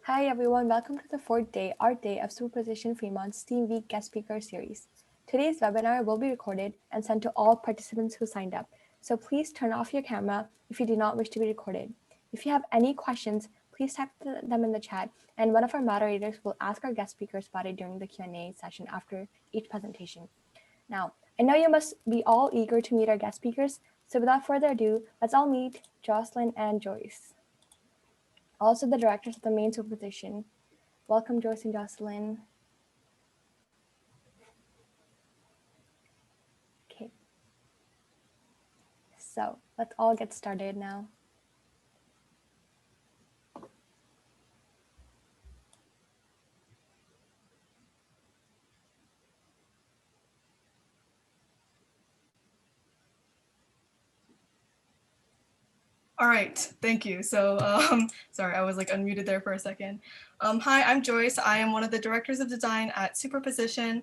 Hi everyone, welcome to the fourth day, Art Day of Superposition Fremont's Theme Week Guest Speaker Series. Today's webinar will be recorded and sent to all participants who signed up, so please turn off your camera if you do not wish to be recorded. If you have any questions, please type them in the chat, and one of our moderators will ask our guest speakers about it during the Q&A session after each presentation. Now, I know you must be all eager to meet our guest speakers, so without further ado, let's all meet Jocelyn and Joyce, also the directors of the main superposition. Welcome, Joyce and Jocelyn. Okay, so let's all get started now. All right, thank you. So, sorry, I was like unmuted there for a second. Hi, I'm Joyce. I am one of the directors of design at Superposition.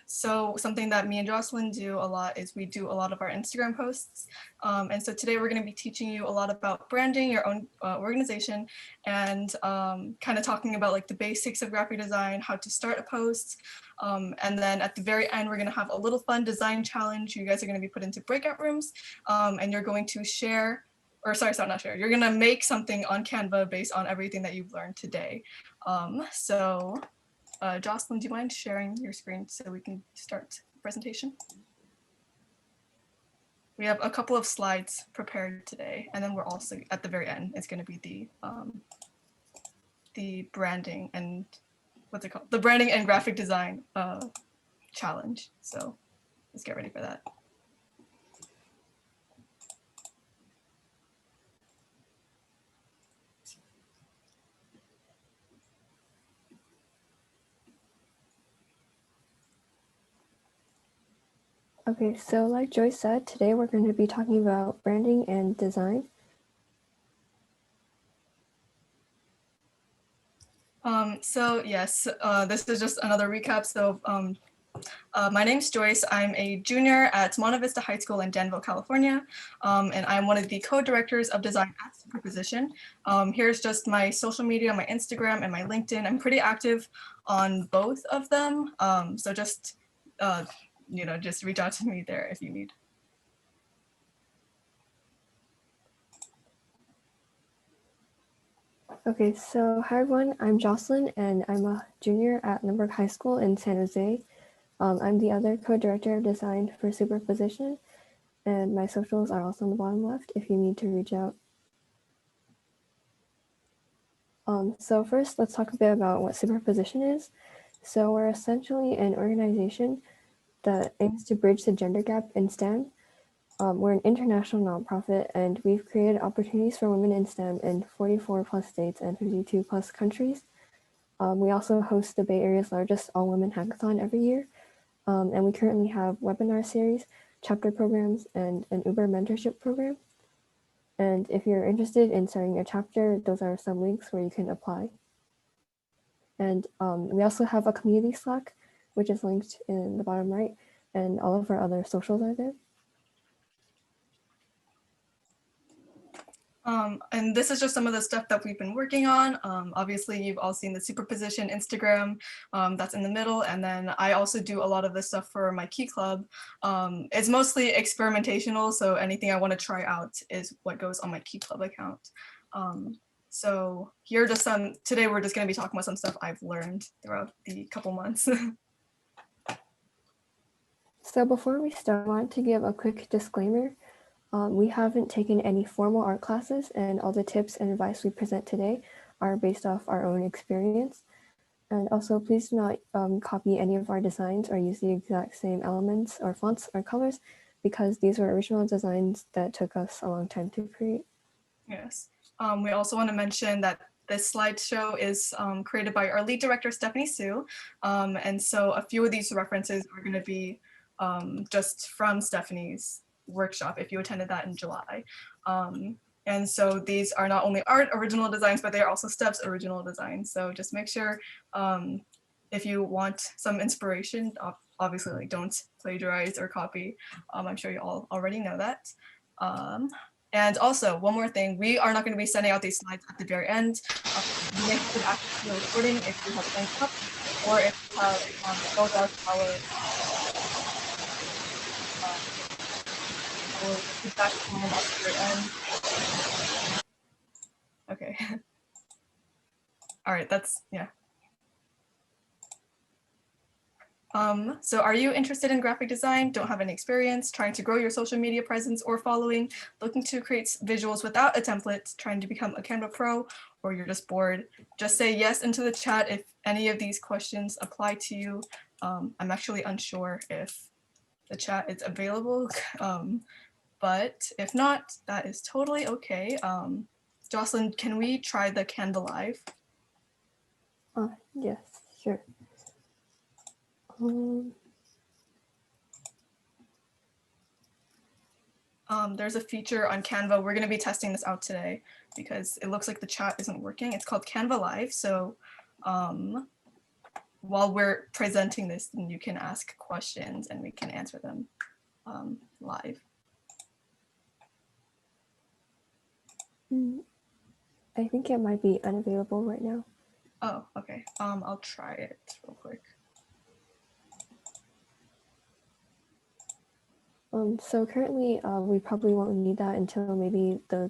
So something that me and Jocelyn do a lot is we do a lot of our Instagram posts. And so today we're going to be teaching you a lot about branding your own organization and kind of talking about like the basics of graphic design, how to start a post. And then at the very end, we're going to have a little fun design challenge. You guys are going to be put into breakout rooms and you're going to share. Or sorry, not share. You're gonna make something on Canva based on everything that you've learned today. Jocelyn, do you mind sharing your screen so we can start the presentation? We have a couple of slides prepared today, and then we're also at the very end. It's gonna be the branding and what's it called? The branding and graphic design challenge. So let's get ready for that. Okay, so like Joyce said, today we're going to be talking about branding and design. This is just another recap. So my name's Joyce. I'm a junior at Monte Vista High School in Danville, California, and I'm one of the co-directors of design at Superposition. Here's just my social media, my Instagram and my LinkedIn. I'm pretty active on both of them, so just just reach out to me there if you need. Okay, so hi everyone, I'm Jocelyn and I'm a junior at Lindbergh High School in San Jose. I'm the other co-director of design for Superposition, and my socials are also on the bottom left if you need to reach out. So first, let's talk a bit about what Superposition is. So we're essentially an organization that aims to bridge the gender gap in STEM. We're an international nonprofit, and we've created opportunities for women in STEM in 44 plus states and 52 plus countries. We also host the Bay Area's largest all-women hackathon every year. And we currently have webinar series, chapter programs, and an Uber mentorship program. And if you're interested in starting a chapter, those are some links where you can apply. And we also have a community Slack, which is linked in the bottom right, and all of our other socials are there. And this is just some of the stuff that we've been working on. Obviously, you've all seen the Superposition Instagram that's in the middle. And then I also do a lot of this stuff for my Key Club. It's mostly experimentational, so anything I want to try out is what goes on my Key Club account. So here are just some, today we're just going to be talking about some stuff I've learned throughout the couple months. So before we start, I want to give a quick disclaimer. We haven't taken any formal art classes, and all the tips and advice we present today are based off our own experience. And also, please do not copy any of our designs or use the exact same elements or fonts or colors, because these were original designs that took us a long time to create. Yes. We also want to mention that this slideshow is created by our lead director, Stephanie Sue. And so a few of these references are going to be just from Stephanie's workshop if you attended that in July. And so these are not only art original designs, but they are also Steph's original designs. So just make sure if you want some inspiration, obviously like don't plagiarize or copy. I'm sure you all already know that. And also, one more thing, we are not going to be sending out these slides at the very end. The link to the actual recording if you have signed up, or if you have filled out our feedback form at the very end. Okay. All right, that's, yeah. So are you interested in graphic design, don't have any experience, trying to grow your social media presence or following, looking to create visuals without a template, trying to become a Canva pro, or you're just bored? Just say yes into the chat if any of these questions apply to you. I'm actually unsure if the chat is available, but if not, that is totally okay. Jocelyn, can we try the Canva Live? Yes, sure. There's a feature on Canva. We're going to be testing this out today because it looks like the chat isn't working. It's called Canva Live. So while we're presenting this, then you can ask questions and we can answer them live. I think it might be unavailable right now. Oh, okay. I'll try it real quick. So currently, we probably won't need that until maybe the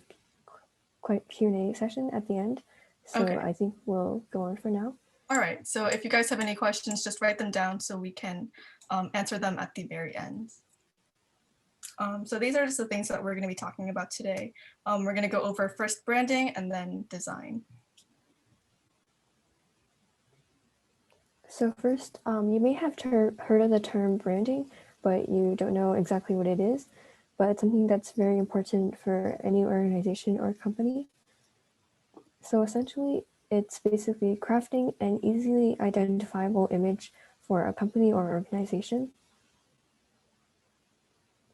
Q&A session at the end. So Okay. I think we'll go on for now. All right. So if you guys have any questions, just write them down so we can answer them at the very end. So these are just the things that we're going to be talking about today. We're going to go over first branding and then design. So first, you may have heard of the term branding, but you don't know exactly what it is. But it's something that's very important for any organization or company. So essentially, it's basically crafting an easily identifiable image for a company or organization.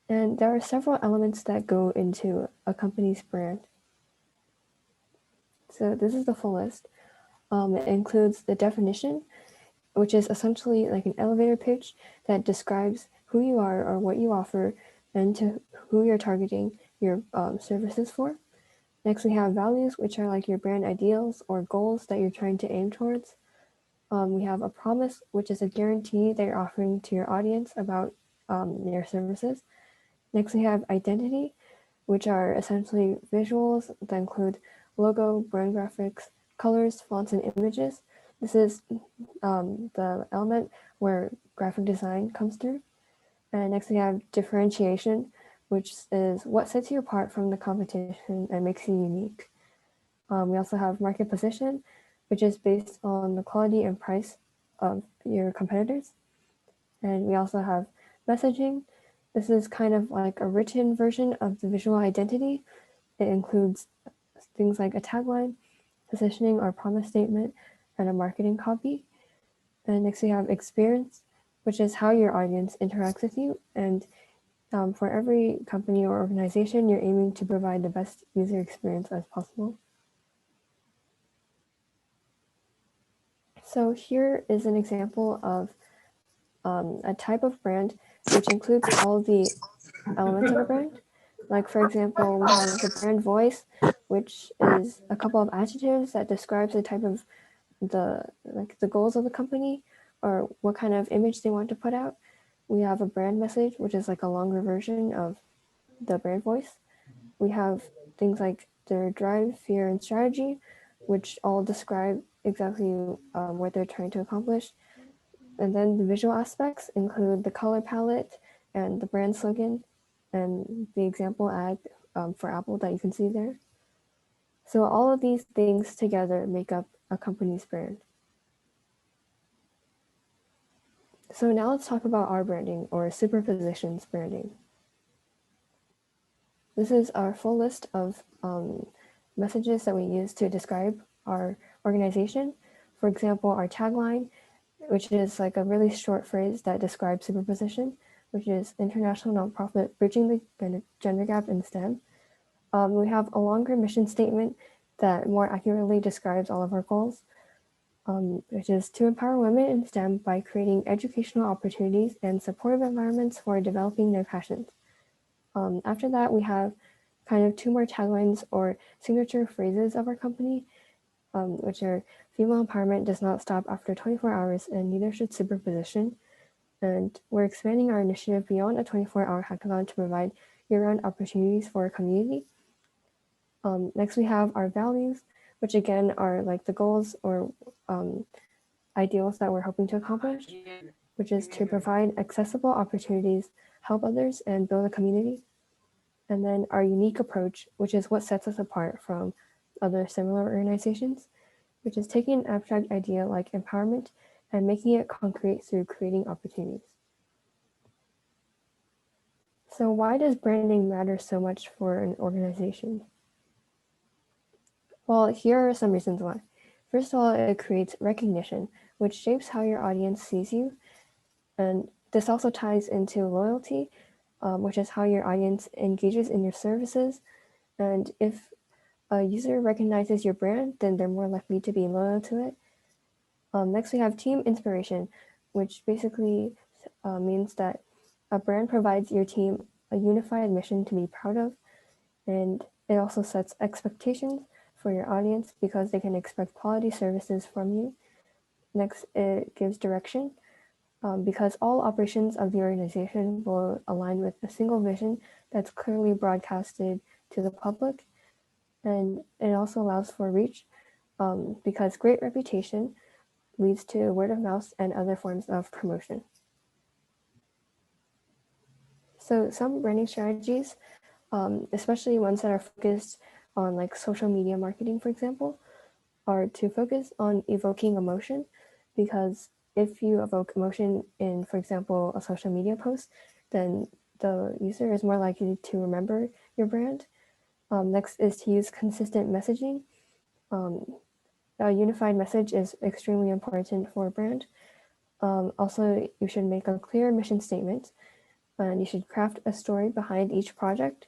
And there are several elements that go into a company's brand. So this is the full list. It includes the definition, which is essentially like an elevator pitch that describes who you are or what you offer and to who you're targeting your services for. Next, we have values, which are like your brand ideals or goals that you're trying to aim towards. We have a promise, which is a guarantee that you're offering to your audience about your services. Next, we have identity, which are essentially visuals that include logo, brand graphics, colors, fonts, and images. This is the element where graphic design comes through. And next we have differentiation, which is what sets you apart from the competition and makes you unique. We also have market position, which is based on the quality and price of your competitors. And we also have messaging. This is kind of like a written version of the visual identity. It includes things like a tagline, positioning or promise statement, and a marketing copy. And next we have experience, which is how your audience interacts with you. And for every company or organization, you're aiming to provide the best user experience as possible. So here is an example of a type of brand which includes all the elements of a brand. Like for example, we have the brand voice, which is a couple of adjectives that describes the type of the goals of the company or what kind of image they want to put out. We have a brand message, which is like a longer version of the brand voice. We have things like their drive, fear, and strategy, which all describe exactly what they're trying to accomplish. And then the visual aspects include the color palette and the brand slogan and the example ad for Apple that you can see there. So all of these things together make up a company's brand. So now let's talk about our branding or superpositions branding. This is our full list of messages that we use to describe our organization. For example, our tagline, which is like a really short phrase that describes superposition, which is international nonprofit bridging the gender gap in STEM. We have a longer mission statement that more accurately describes all of our goals, which is to empower women in STEM by creating educational opportunities and supportive environments for developing their passions. After that, we have kind of two more taglines or signature phrases of our company. which are female empowerment does not stop after 24 hours and neither should superposition. And we're expanding our initiative beyond a 24-hour hackathon to provide year-round opportunities for our community. Next, we have our values, which again are like the goals or ideals that we're hoping to accomplish, which is to provide accessible opportunities, help others, and build a community. And then our unique approach, which is what sets us apart from other similar organizations, which is taking an abstract idea like empowerment and making it concrete through creating opportunities. So why does branding matter so much for an organization? Well, here are some reasons why. First of all, it creates recognition, which shapes how your audience sees you. And this also ties into loyalty, which is how your audience engages in your services. And if a user recognizes your brand, then they're more likely to be loyal to it. Next, we have team inspiration, which basically means that a brand provides your team a unified mission to be proud of. And it also sets expectations for your audience because they can expect quality services from you. Next, it gives direction because all operations of the organization will align with a single vision that's clearly broadcasted to the public. And it also allows for reach because great reputation leads to word of mouth and other forms of promotion. So some branding strategies, especially ones that are focused on like social media marketing, for example, are to focus on evoking emotion, because if you evoke emotion in, for example, a social media post, then the user is more likely to remember your brand. Next is to use consistent messaging. A unified message is extremely important for a brand. Also, you should make a clear mission statement, and you should craft a story behind each project,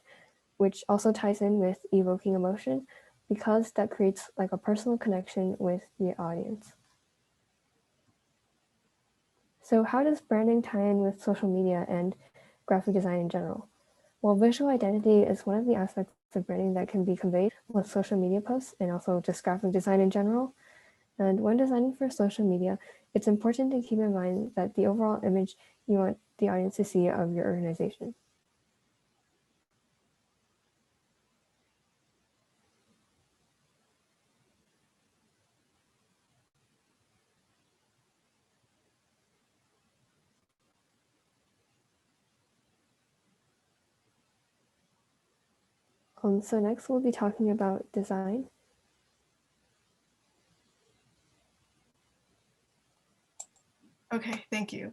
which also ties in with evoking emotion, because that creates like a personal connection with the audience. So how does branding tie in with social media and graphic design in general? Well, visual identity is one of the aspects of branding that can be conveyed with social media posts and also just graphic design in general. And when designing for social media, it's important to keep in mind that the overall image you want the audience to see of your organization. So next we'll be talking about design. Okay, thank you.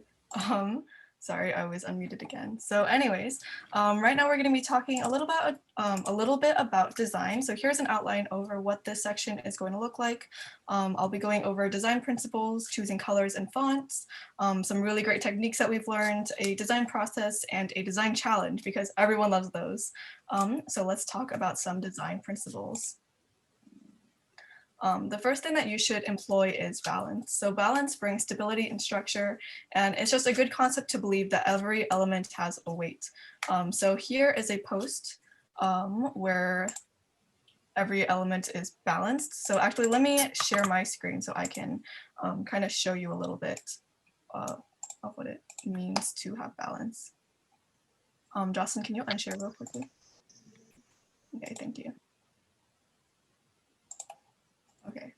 Sorry, I was unmuted again. So anyways, right now we're going to be talking a little bit about design. So here's an outline over what this section is going to look like. I'll be going over design principles, choosing colors and fonts, some really great techniques that we've learned, a design process, and a design challenge, because everyone loves those. So let's talk about some design principles. The first thing that you should employ is balance. So balance brings stability and structure, and it's just a good concept to believe that every element has a weight. So here is a post where every element is balanced. So actually, let me share my screen so I can kind of show you a little bit of what it means to have balance. Jocelyn, can you unshare real quickly? Okay, thank you. Okay.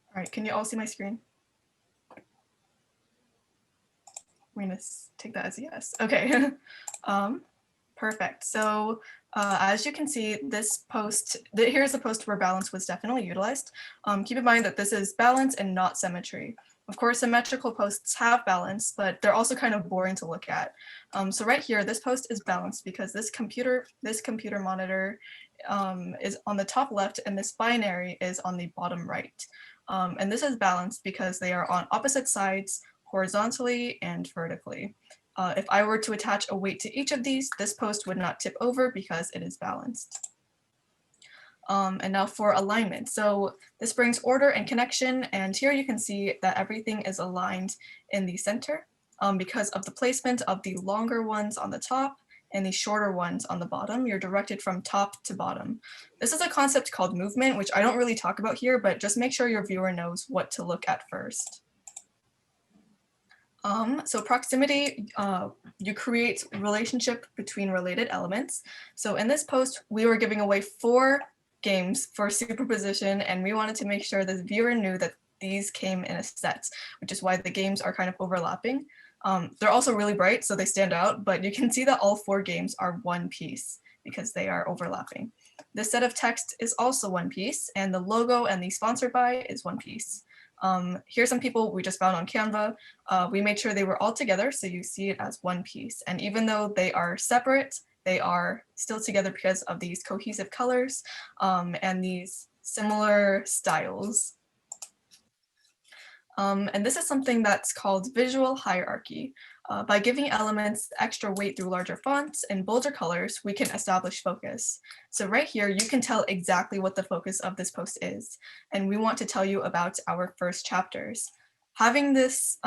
All right, can you all see my screen? We're gonna take that as a yes. Okay, perfect. So as you can see, this post, here's a post where balance was definitely utilized. Keep in mind that this is balance and not symmetry. Of course, symmetrical posts have balance, but they're also kind of boring to look at. So right here, this post is balanced because this computer monitor is on the top left and this binary is on the bottom right. And this is balanced because they are on opposite sides, horizontally and vertically. If I were to attach a weight to each of these, this post would not tip over because it is balanced. And now for alignment. So this brings order and connection, and here you can see that everything is aligned in the center because of the placement of the longer ones on the top and the shorter ones on the bottom, you're directed from top to bottom. This is a concept called movement, which I don't really talk about here, but just make sure your viewer knows what to look at first. So proximity, you create relationship between related elements. So in this post, we were giving away 4 games for superposition, and we wanted to make sure the viewer knew that these came in a set, which is why the games are kind of overlapping. They're also really bright, so they stand out, but you can see that all 4 games are one piece because they are overlapping. This set of text is also one piece, and the logo and the sponsored by is one piece. Here's some people we just found on Canva. We made sure they were all together, so you see it as one piece. And even though they are separate, they are still together because of these cohesive colors and these similar styles. And this is something that's called visual hierarchy. By giving elements extra weight through larger fonts and bolder colors, we can establish focus. So right here, you can tell exactly what the focus of this post is. And we want to tell you about our first chapters. Having this,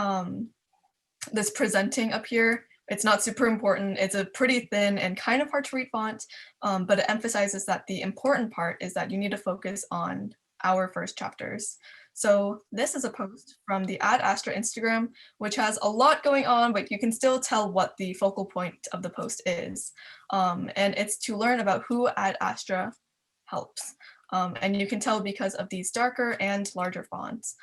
this presenting up here, it's not super important. It's a pretty thin and kind of hard to read font, but it emphasizes that the important part is that you need to focus on our first chapters. So this is a post from the Ad Astra Instagram, which has a lot going on, but you can still tell what the focal point of the post is. And it's to learn about who Ad Astra helps. And you can tell because of these darker and larger fonts.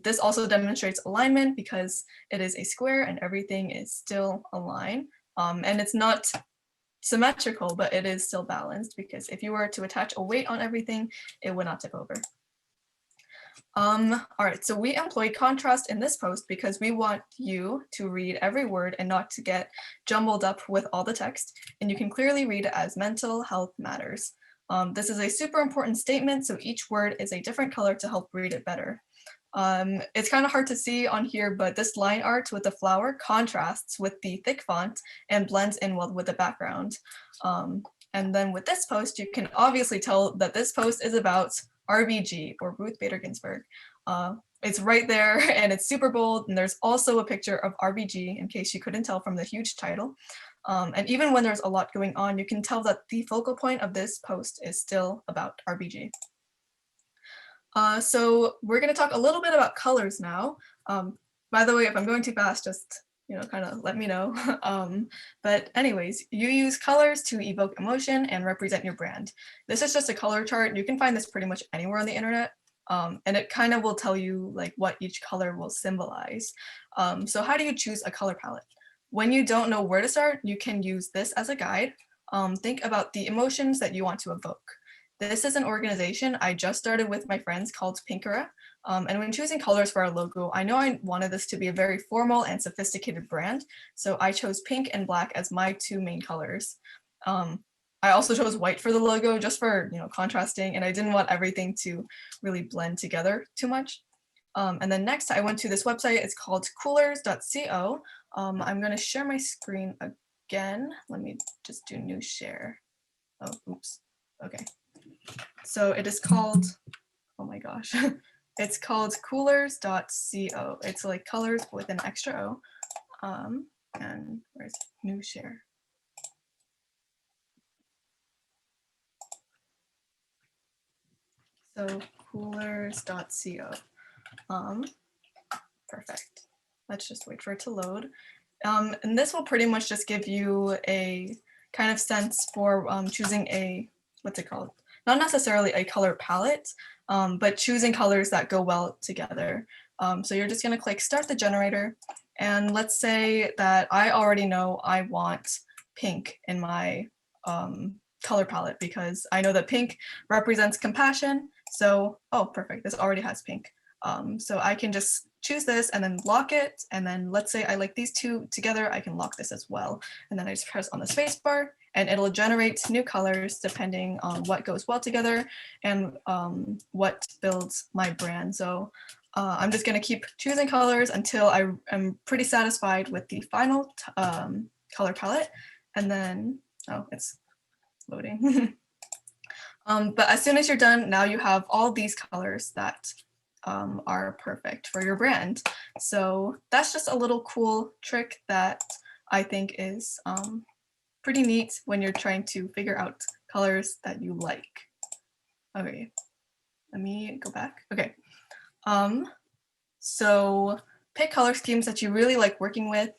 This also demonstrates alignment because it is a square and everything is still aligned. And it's not symmetrical, but it is still balanced because if you were to attach a weight on everything, it would not tip over. All right, so we employed contrast in this post because we want you to read every word and not to get jumbled up with all the text. And you can clearly read it as mental health matters. This is a super important statement, so each word is a different color to help read it better. It's kind of hard to see on here, but this line art with the flower contrasts with the thick font and blends in well with the background. And then with this post, you can obviously tell that this post is about RBG, or Ruth Bader Ginsburg. It's right there and it's super bold, and there's also a picture of RBG in case you couldn't tell from the huge title. And even when there's a lot going on, you can tell that the focal point of this post is still about RBG. So we're going to talk a little bit about colors now. By the way, if I'm going too fast, just kind of let me know. But anyways, you use colors to evoke emotion and represent your brand. This is just a color chart. You can find this pretty much anywhere on the internet. And it kind of will tell you like what each color will symbolize. So how do you choose a color palette? When you don't know where to start, you can use this as a guide. Think about the emotions that you want to evoke. This is an organization I just started with my friends called Pinkera. And when choosing colors for our logo, I know I wanted this to be a very formal and sophisticated brand. So I chose pink and black as my 2 main colors. I also chose white for the logo just for contrasting, and I didn't want everything to really blend together too much. And then next I went to this website. It's called coolers.co. I'm going to share my screen again. Let me just do new share. Oh, oops. Okay. So it is called, oh my gosh, it's called coolers.co. It's like colors with an extra O. And where's new share? So coolers.co. Perfect. Let's just wait for it to load. And this will pretty much just give you a kind of sense for choosing a, what's it called? Not necessarily a color palette, but choosing colors that go well together. So you're just going to click start the generator. And let's say that I already know I want pink in my color palette because I know that pink represents compassion. So, oh, perfect. This already has pink. So I can just choose this and then lock it. And then let's say I like these 2 together, I can lock this as well. And then I just press on the space bar and it'll generate new colors depending on what goes well together and what builds my brand. So I'm just going to keep choosing colors until I am pretty satisfied with the final color palette. And then, oh, it's loading. But as soon as you're done, now you have all these colors that are perfect for your brand. So that's just a little cool trick that I think is pretty neat when you're trying to figure out colors that you like. Okay, let me go back. Okay, so pick color schemes that you really like working with.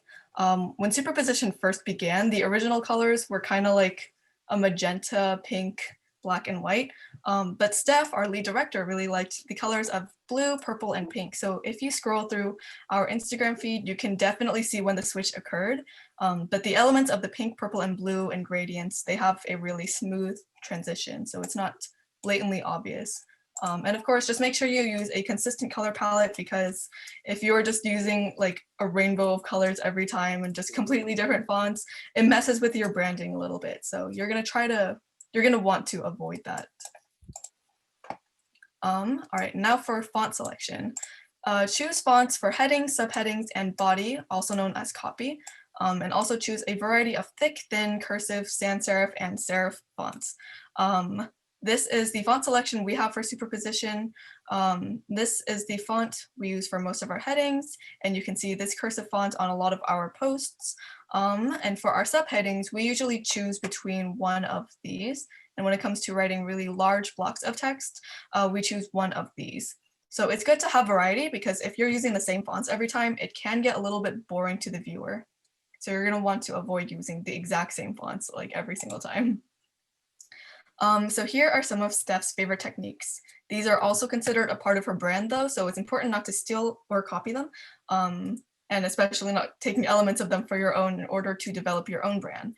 When superposition first began, the original colors were kind of like a magenta, pink, black, and white. But Steph, our lead director, really liked the colors of blue, purple, and pink. So if you scroll through our Instagram feed, you can definitely see when the switch occurred. But the elements of the pink, purple, and blue and gradients, they have a really smooth transition. So it's not blatantly obvious. And of course, just make sure you use a consistent color palette, because if you're just using like a rainbow of colors every time and just completely different fonts, it messes with your branding a little bit. So you're gonna want to avoid that. All right, now for font selection. Choose fonts for headings, subheadings, and body, also known as copy. And also choose a variety of thick, thin, cursive, sans serif, and serif fonts. This is the font selection we have for superposition. This is the font we use for most of our headings, and you can see this cursive font on a lot of our posts. And for our subheadings, we usually choose between one of these. And when it comes to writing really large blocks of text, we choose one of these. So it's good to have variety, because if you're using the same fonts every time, it can get a little bit boring to the viewer. So you're gonna want to avoid using the exact same fonts like every single time. So here are some of Steph's favorite techniques. These are also considered a part of her brand though, so it's important not to steal or copy them, and especially not taking elements of them for your own in order to develop your own brand.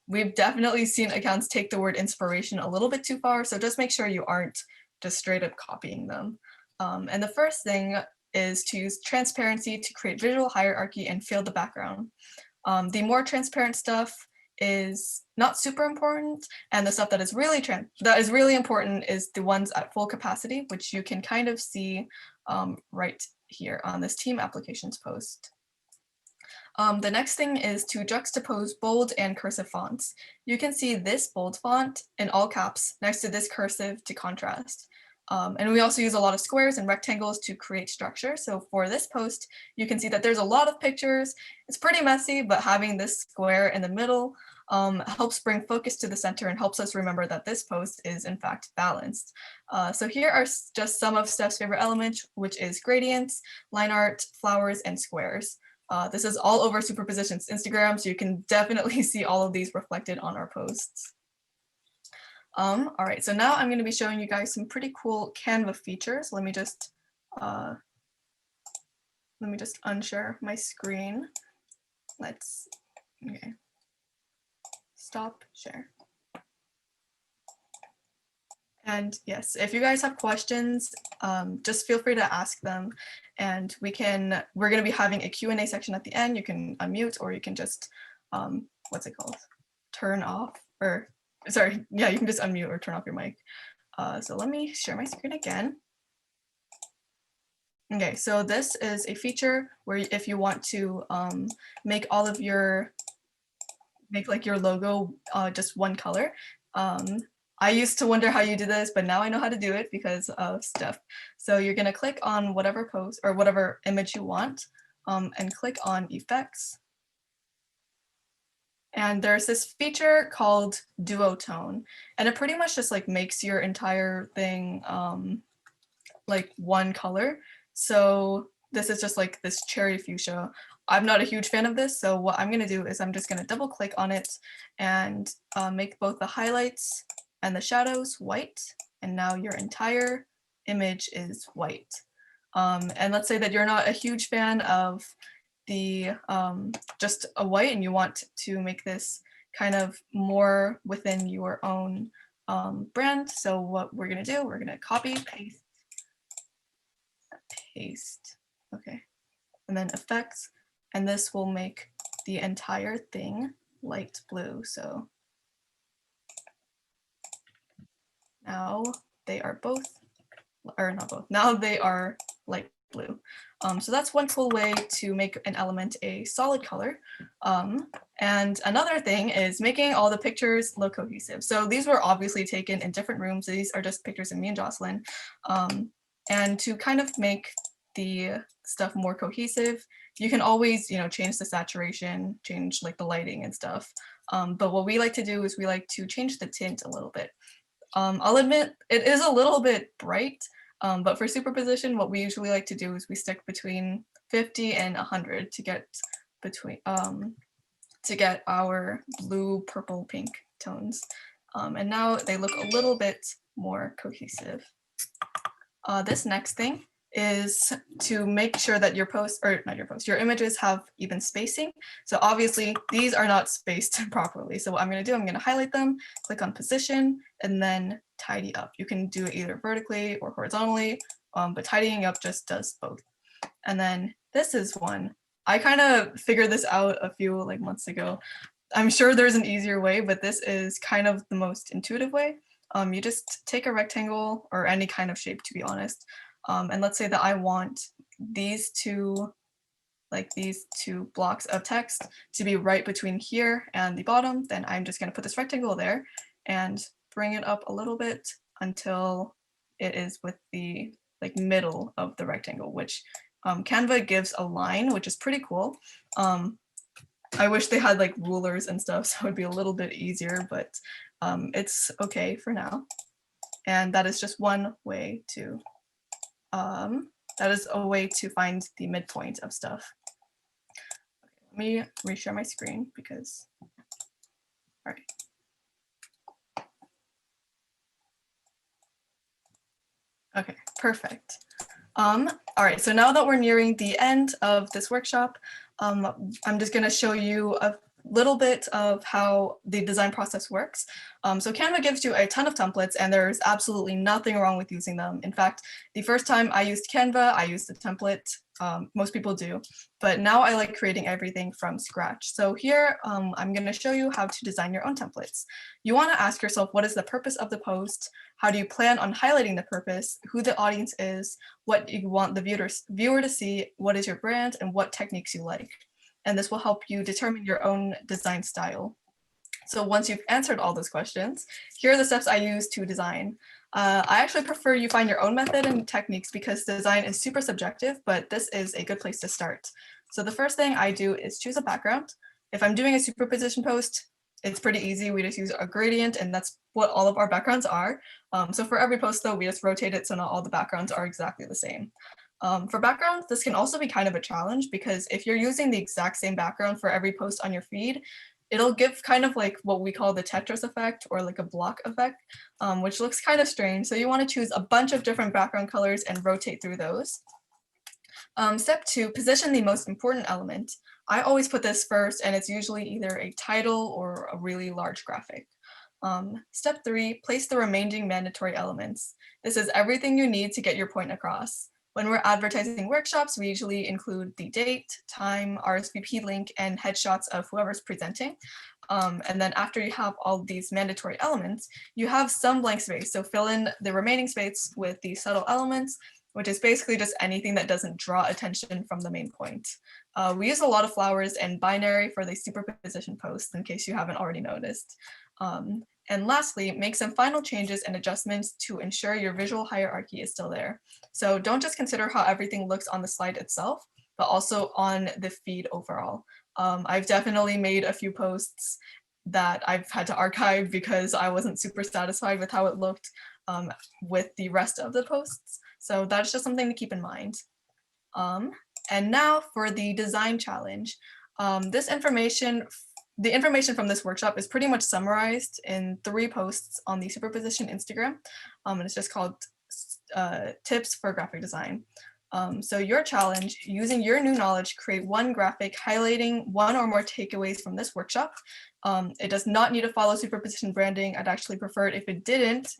We've definitely seen accounts take the word inspiration a little bit too far, so just make sure you aren't just straight up copying them. And the first thing is to use transparency to create visual hierarchy and fill the background. The more transparent stuff is not super important, and the stuff that is really important is the ones at full capacity, which you can kind of see right here on this team applications post. The next thing is to juxtapose bold and cursive fonts. You can see this bold font in all caps next to this cursive to contrast. And we also use a lot of squares and rectangles to create structure. So for this post, you can see that there's a lot of pictures. It's pretty messy, but having this square in the middle helps bring focus to the center and helps us remember that this post is in fact balanced. So here are just some of Steph's favorite elements, which is gradients, line art, flowers, and squares. This is all over Superposition's Instagram, so you can definitely see all of these reflected on our posts. All right, so now I'm going to be showing you guys some pretty cool Canva features. Let me just unshare my screen. Okay. Stop share. And yes, if you guys have questions, just feel free to ask them. And we're going to be having a Q&A section at the end. You can unmute, or you can just, turn off, or sorry, yeah, you can just unmute or turn off your mic. So let me share my screen again. Okay, so this is a feature where if you want to make your logo just one color. I used to wonder how you do this, but now I know how to do it because of Steph. So you're gonna click on whatever post or whatever image you want, and click on effects. And there's this feature called duotone, and it pretty much just like makes your entire thing like one color. So this is just like this cherry fuchsia. I'm not a huge fan of this, so what I'm gonna do is I'm just gonna double click on it and make both the highlights and the shadows white, and now your entire image is white. And let's say that you're not a huge fan of the just a white, and you want to make this kind of more within your own brand. So what we're gonna do, we're gonna copy, paste, okay, and then effects, and this will make the entire thing light blue. So now they are both, or not both, now they are light blue. So that's one cool way to make an element a solid color. And another thing is making all the pictures look cohesive. So these were obviously taken in different rooms. These are just pictures of me and Jocelyn. And to kind of make the stuff more cohesive, You can always, change the saturation, change like the lighting and stuff. But what we like to do is we like to change the tint a little bit. I'll admit it is a little bit bright, but for superposition, what we usually like to do is we stick between 50 and 100 to get our blue, purple, pink tones. And now they look a little bit more cohesive. This next thing is to make sure that your images have even spacing. So obviously these are not spaced properly. So what I'm gonna do, I'm gonna highlight them, click on position, and then tidy up. You can do it either vertically or horizontally, but tidying up just does both. And then this is one. I kind of figured this out a few months ago. I'm sure there's an easier way, but this is kind of the most intuitive way. You just take a rectangle or any kind of shape, to be honest. And let's say that I want these two blocks of text to be right between here and the bottom. Then I'm just going to put this rectangle there and bring it up a little bit until it is with the middle of the rectangle, which Canva gives a line, which is pretty cool. I wish they had rulers and stuff, so it would be a little bit easier, but it's okay for now. And that is just one way to, that is a way to find the midpoint of stuff. Okay, let me reshare my screen because, all right. Okay, perfect. All right, so now that we're nearing the end of this workshop, I'm just gonna show you a little bit of how the design process works. So Canva gives you a ton of templates and there's absolutely nothing wrong with using them. In fact, the first time I used Canva, I used a template. Most people do, but now I like creating everything from scratch. So here, I'm gonna show you how to design your own templates. You wanna ask yourself, what is the purpose of the post? How do you plan on highlighting the purpose? Who the audience is? What you want the viewer to see? What is your brand? And what techniques you like? And this will help you determine your own design style. So once you've answered all those questions, here are the steps I use to design. I actually prefer you find your own method and techniques because design is super subjective, but this is a good place to start. So the first thing I do is choose a background. If I'm doing a superposition post, it's pretty easy. We just use a gradient and that's what all of our backgrounds are. So for every post though, we just rotate it so not all the backgrounds are exactly the same. For backgrounds, this can also be kind of a challenge because if you're using the exact same background for every post on your feed, it'll give kind of what we call the Tetris effect or a block effect, which looks kind of strange. So you want to choose a bunch of different background colors and rotate through those. Step 2, position the most important element. I always put this first and it's usually either a title or a really large graphic. Step 3, place the remaining mandatory elements. This is everything you need to get your point across. When we're advertising workshops, we usually include the date, time, RSVP link, and headshots of whoever's presenting. And then after you have all these mandatory elements, you have some blank space. So fill in the remaining space with the subtle elements, which is basically just anything that doesn't draw attention from the main point. We use a lot of flowers and binary for the superposition posts in case you haven't already noticed. And lastly, make some final changes and adjustments to ensure your visual hierarchy is still there. So don't just consider how everything looks on the slide itself, but also on the feed overall. I've definitely made a few posts that I've had to archive because I wasn't super satisfied with how it looked with the rest of the posts. So that's just something to keep in mind. And now for the design challenge. The information from this workshop is pretty much summarized in 3 posts on the Superposition Instagram. And it's just called Tips for Graphic Design. So your challenge, using your new knowledge, create one graphic highlighting one or more takeaways from this workshop. It does not need to follow superposition branding. I'd actually prefer it if it didn't,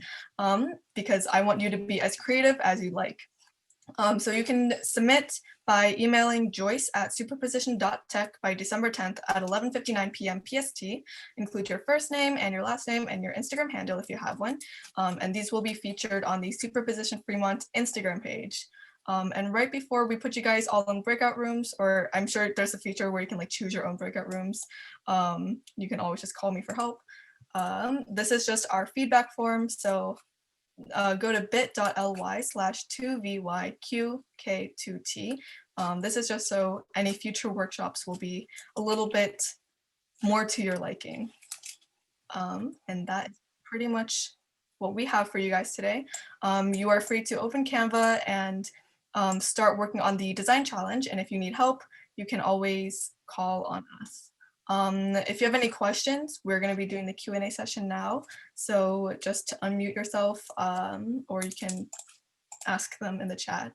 because I want you to be as creative as you like. So you can submit by emailing joyce@superposition.tech by December 10th at 11:59 p.m. PST. Include your first name and your last name and your Instagram handle if you have one. And these will be featured on the Superposition Fremont Instagram page. And right before we put you guys all in breakout rooms, or I'm sure there's a feature where you can choose your own breakout rooms. You can always just call me for help. This is just our feedback form. So go to bit.ly/2vyqk2t. This is just so any future workshops will be a little bit more to your liking. And that is pretty much what we have for you guys today. You are free to open Canva and start working on the design challenge. And if you need help, you can always call on us. If you have any questions, we're going to be doing the Q&A session now. So just unmute yourself, or you can ask them in the chat.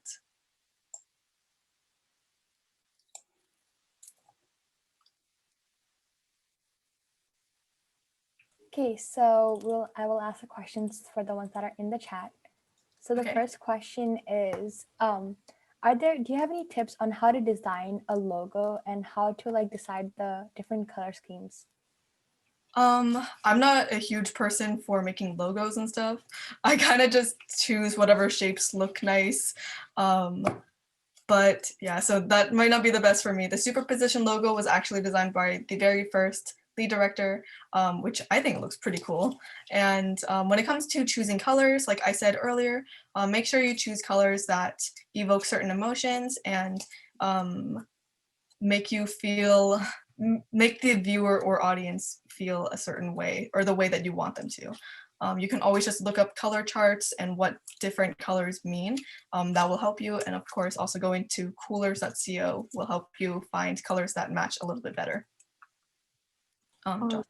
Okay, so I will ask the questions for the ones that are in the chat. So the first question is, do you have any tips on how to design a logo and how to like decide the different color schemes? I'm not a huge person for making logos and stuff. I kind of just choose whatever shapes look nice. But yeah, so that might not be the best for me. The superposition logo was actually designed by the very first lead director, which I think looks pretty cool. And when it comes to choosing colors, like I said earlier, make sure you choose colors that evoke certain emotions and make the viewer or audience feel a certain way or the way that you want them to. You can always just look up color charts and what different colors mean. That will help you. And of course, also going to coolers.co will help you find colors that match a little bit better. Jocelyn.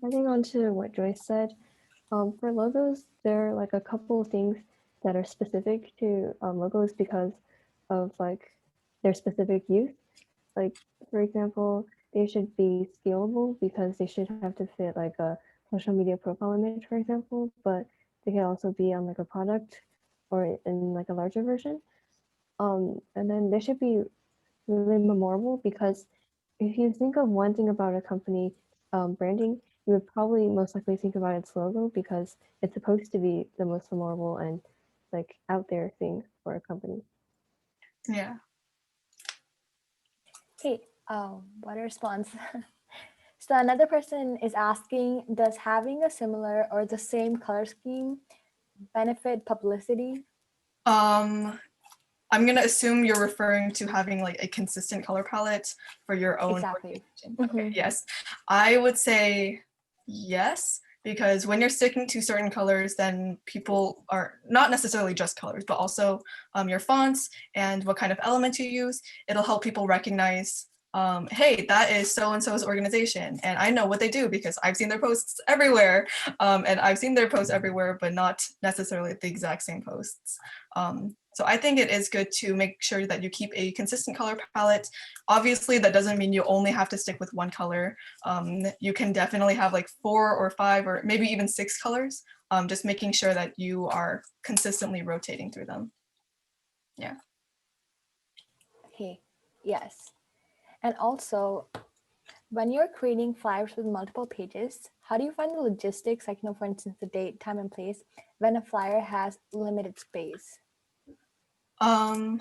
Adding on to what Joyce said, for logos, there are like a couple of things that are specific to logos because of like their specific use. Like, for example, they should be scalable because they should have to fit like a social media profile image, for example, but they can also be on like a product or in like a larger version. And then they should be really memorable because if you think of one thing about a company branding, you would probably most likely think about its logo because it's supposed to be the most memorable and like out there thing for a company. Yeah. Okay, what a response. So another person is asking, does having a similar or the same color scheme benefit publicity? I'm gonna assume you're referring to having like a consistent color palette for your own Exactly. organization. Okay, yes. I would say yes, because when you're sticking to certain colors, then people are not necessarily just colors, but also your fonts and what kind of elements you use. It'll help people recognize, hey, that is so-and-so's organization. And I know what they do because I've seen their posts everywhere. And I've seen their posts everywhere, but not necessarily the exact same posts. So I think it is good to make sure that you keep a consistent color palette. Obviously, that doesn't mean you only have to stick with one color. You can definitely have like 4 or 5 or maybe even 6 colors, just making sure that you are consistently rotating through them. Yeah. Okay, yes. And also, when you're creating flyers with multiple pages, how do you find the logistics, like, for instance, the date, time, and place, when a flyer has limited space? I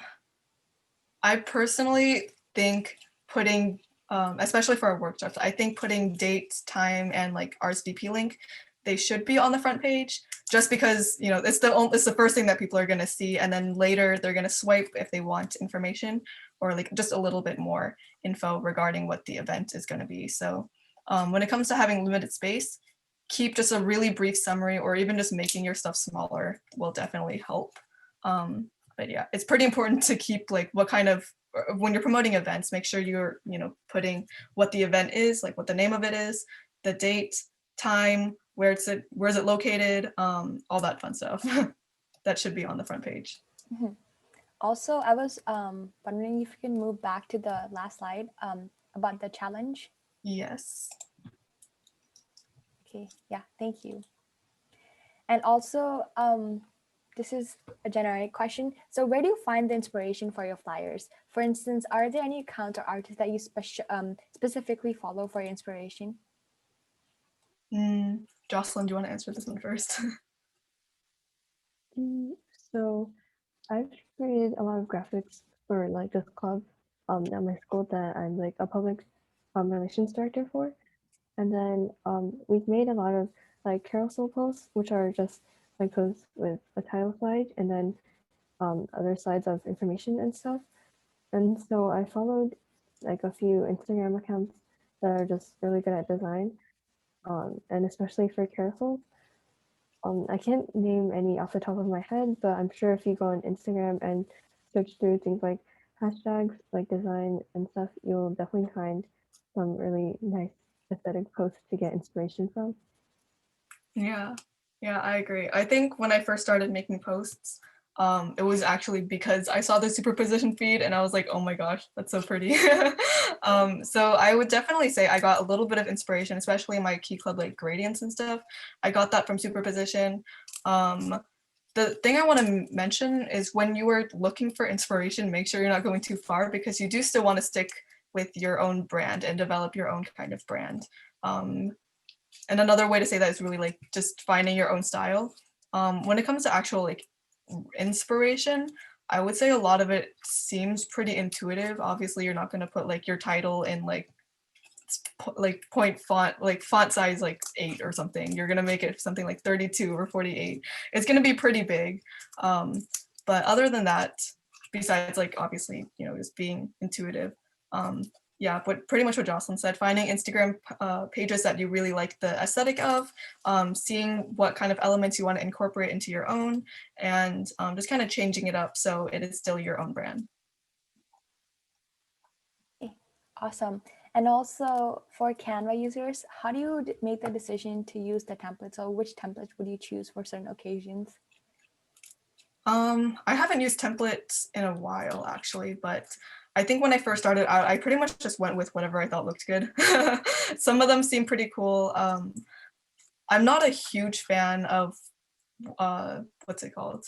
personally think putting, especially for our workshops, I think putting date, time, and like RSVP link, they should be on the front page just because, you know, it's the first thing that people are going to see. And then later they're going to swipe if they want information or like just a little bit more info regarding what the event is going to be. So when it comes to having limited space, keep just a really brief summary or even just making your stuff smaller will definitely help. But yeah, it's pretty important to keep like what kind of, when you're promoting events, make sure you're, you know, putting what the event is, like what the name of it is, the date, time, where is it located, all that fun stuff. That should be on the front page. Mm-hmm. Also, I was wondering if you can move back to the last slide about the challenge. Yes. Okay, yeah, thank you. And also, this is a generic question. So where do you find the inspiration for your flyers? For instance, are there any accounts or artists that you specifically follow for your inspiration? Jocelyn, do you want to answer this one first? So I've created a lot of graphics for like this club at my school that I'm like a public relations director for. And then we've made a lot of like carousel posts, which are just like posts with a title slide and then other slides of information and stuff. And so I followed like a few Instagram accounts that are just really good at design, and especially for carousels. I can't name any off the top of my head, but I'm sure if you go on Instagram and search through things like hashtags, like design and stuff, you'll definitely find some really nice aesthetic posts to get inspiration from. Yeah, I agree. I think when I first started making posts, it was actually because I saw the superposition feed and I was like, oh my gosh, that's so pretty. So I would definitely say I got a little bit of inspiration, especially in my key club like gradients and stuff. I got that from superposition. The thing I want to mention is when you are looking for inspiration, make sure you're not going too far because you do still want to stick with your own brand and develop your own kind of brand. And another way to say that is really like just finding your own style. When it comes to actual like inspiration, I would say a lot of it seems pretty intuitive. Obviously, you're not going to put like your title in like point font, like font size like 8 or something. You're going to make it something like 32 or 48. It's going to be pretty big. But other than that, besides like obviously, you know, just being intuitive, yeah, but pretty much what Jocelyn said, finding Instagram pages that you really like the aesthetic of, seeing what kind of elements you want to incorporate into your own, and just kind of changing it up so it is still your own brand. Awesome. And also for Canva users, how do you make the decision to use the templates, or which templates would you choose for certain occasions? I haven't used templates in a while actually, but I think when I first started out, I pretty much just went with whatever I thought looked good. Some of them seem pretty cool. I'm not a huge fan of what's it called?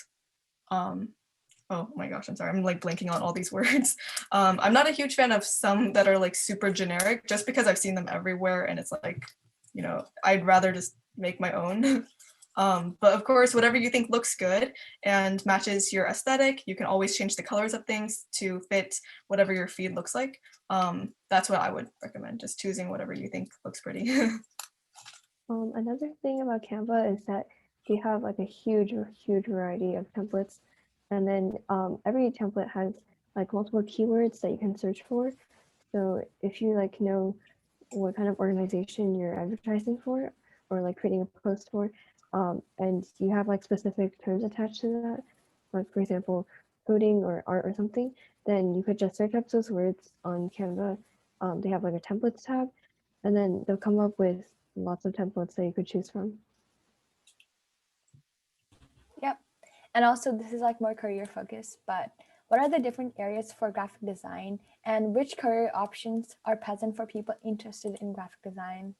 Oh my gosh, I'm sorry, I'm like blanking on all these words. I'm not a huge fan of some that are like super generic just because I've seen them everywhere and it's like, you know, I'd rather just make my own. But of course, whatever you think looks good and matches your aesthetic, you can always change the colors of things to fit whatever your feed looks like. That's what I would recommend, just choosing whatever you think looks pretty. Another thing about Canva is that you have like a huge variety of templates, and then every template has like multiple keywords that you can search for. So if you like know what kind of organization you're advertising for or like creating a post for, and you have like specific terms attached to that, like for example, coding or art or something, then you could just search up those words on Canva. They have like a templates tab, and then they'll come up with lots of templates that you could choose from. Yep. And also this is like more career focused, but what are the different areas for graphic design and which career options are present for people interested in graphic design?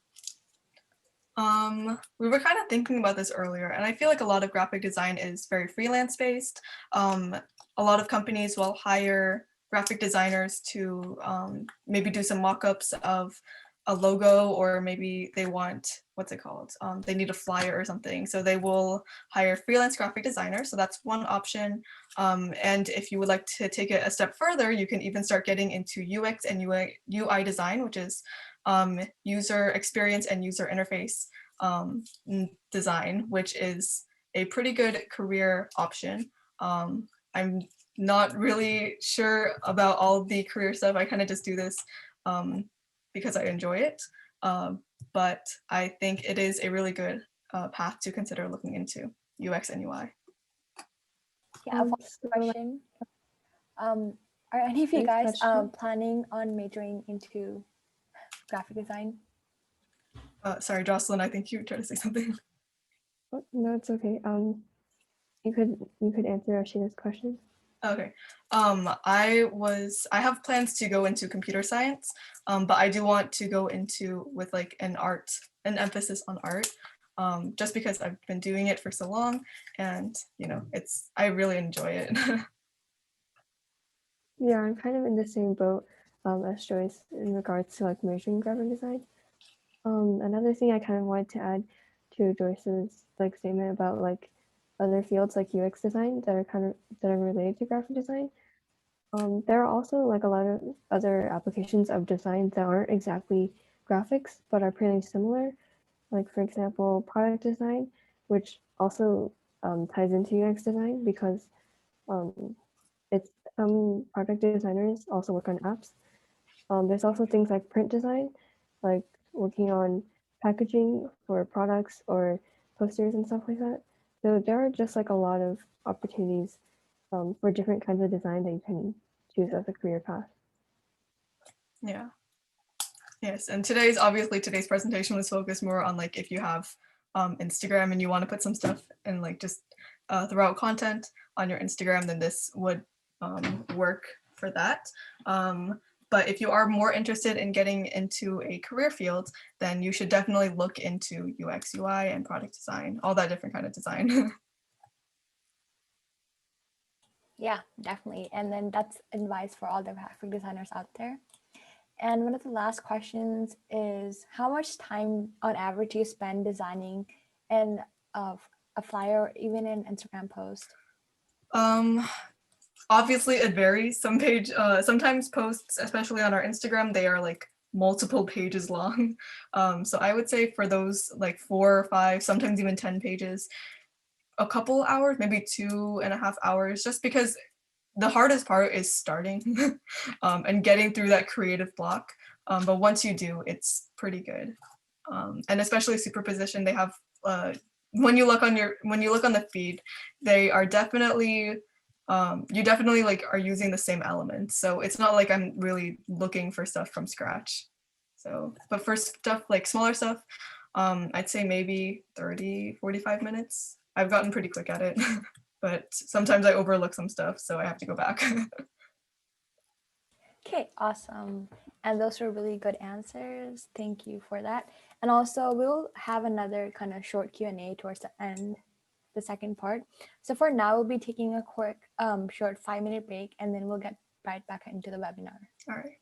We were kind of thinking about this earlier, and I feel like a lot of graphic design is very freelance based. A lot of companies will hire graphic designers to maybe do some mock-ups of a logo, or maybe they want, what's it called? They need a flyer or something. So they will hire freelance graphic designers. So that's one option. And if you would like to take it a step further, you can even start getting into UX and UI design, which is user experience and user interface design, which is a pretty good career option. I'm not really sure about all the career stuff. I kind of just do this because I enjoy it. But I think it is a really good path to consider looking into, UX and UI. Yeah, a question. Are any of you guys planning on majoring into graphic design? Sorry, Jocelyn, I think you were trying to say something. Oh, no, it's okay. You could answer Ashina's question. Okay. I have plans to go into computer science, but I do want to go into with like an emphasis on art, just because I've been doing it for so long, and you know, I really enjoy it. Yeah, I'm kind of in the same boat as Joyce in regards to like majoring graphic design. Another thing I kind of wanted to add to Joyce's like statement about like other fields like UX design that are related to graphic design. There are also like a lot of other applications of design that aren't exactly graphics but are pretty similar. Like for example, product design, which also ties into UX design because it's some product designers also work on apps. There's also things like print design, like working on packaging for products or posters and stuff like that. So there are just like a lot of opportunities for different kinds of design that you can choose as a career path. Yeah. Yes, and today's presentation was focused more on like if you have Instagram and you want to put some stuff and like just throw out content on your Instagram, then this would work for that. But if you are more interested in getting into a career field, then you should definitely look into UX, UI, and product design, all that different kind of design. Yeah, definitely. And then that's advice for all the graphic designers out there. And one of the last questions is, how much time on average do you spend designing a flyer or even an Instagram post? Obviously it varies. Sometimes posts, especially on our Instagram, they are like multiple pages long. So I would say for those like 4 or 5, sometimes even 10 pages, a couple hours, maybe 2.5 hours, just because the hardest part is starting and getting through that creative block. But once you do, it's pretty good. And especially superposition, they have when you look on the feed, they are definitely you definitely like are using the same elements. So it's not like I'm really looking for stuff from scratch. So, but for stuff like smaller stuff, I'd say maybe 30-45 minutes. I've gotten pretty quick at it. But sometimes I overlook some stuff, so I have to go back. Okay, awesome. And those were really good answers. Thank you for that. And also we'll have another kind of short Q&A towards the end, the second part. So for now, we'll be taking a quick short 5-minute break, and then we'll get right back into the webinar. All right.